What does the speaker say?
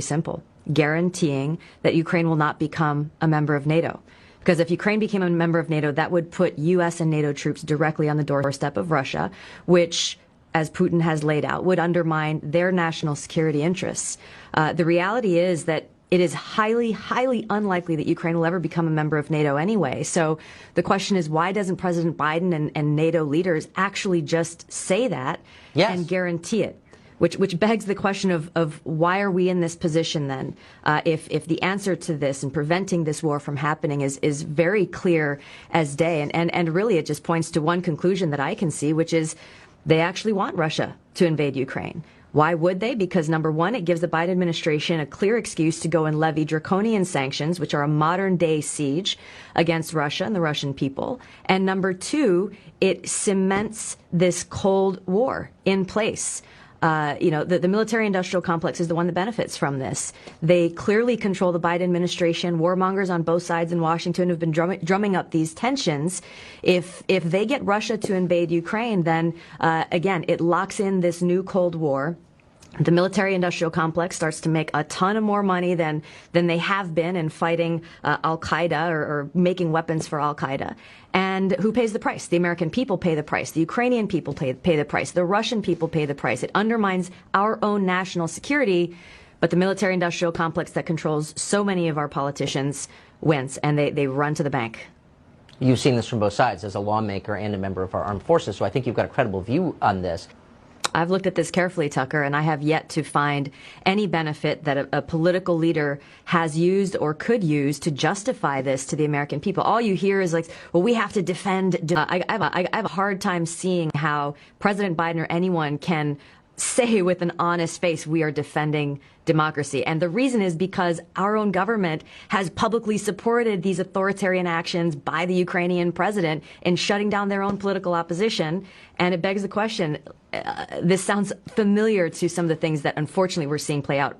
simple, guaranteeing that Ukraine will not become a member of NATO. Because if Ukraine became a member of NATO, that would put U.S. and NATO troops directly on the doorstep of Russia, which, as Putin has laid out, would undermine their national security interests. The reality is that it is highly, highly unlikely that Ukraine will ever become a member of NATO anyway. So the question is, why doesn't President Biden and NATO leaders actually just say that and guarantee it? Which begs the question of why are we in this position then? If the answer to this and preventing this war from happening is very clear as day, and really it just points to one conclusion that I can see, which is they actually want Russia to invade Ukraine. Why would they? Because number one, it gives the Biden administration a clear excuse to go and levy draconian sanctions, which are a modern day siege against Russia and the Russian people. And number two, it cements this Cold War in place. The military-industrial complex is the one that benefits from this. They clearly control the Biden administration. Warmongers on both sides in Washington have been drumming up these tensions. If they get Russia to invade Ukraine, then, again, it locks in this new Cold War. The military-industrial complex starts to make a ton of more money than they have been in fighting al-Qaeda or making weapons for al-Qaeda. And who pays the price? The American people pay the price. The Ukrainian people pay the price. The Russian people pay the price. It undermines our own national security. But the military-industrial complex that controls so many of our politicians wins, and they run to the bank. You've seen this from both sides as a lawmaker and a member of our armed forces, so I think you've got a credible view on this. I've looked at this carefully, Tucker, and I have yet to find any benefit that a political leader has used or could use to justify this to the American people. All you hear is like, well, we have to defend. I have a hard time seeing how President Biden or anyone can say with an honest face, we are defending democracy. And the reason is because our own government has publicly supported these authoritarian actions by the Ukrainian president in shutting down their own political opposition. And it begs the question, this sounds familiar to some of the things that unfortunately we're seeing play out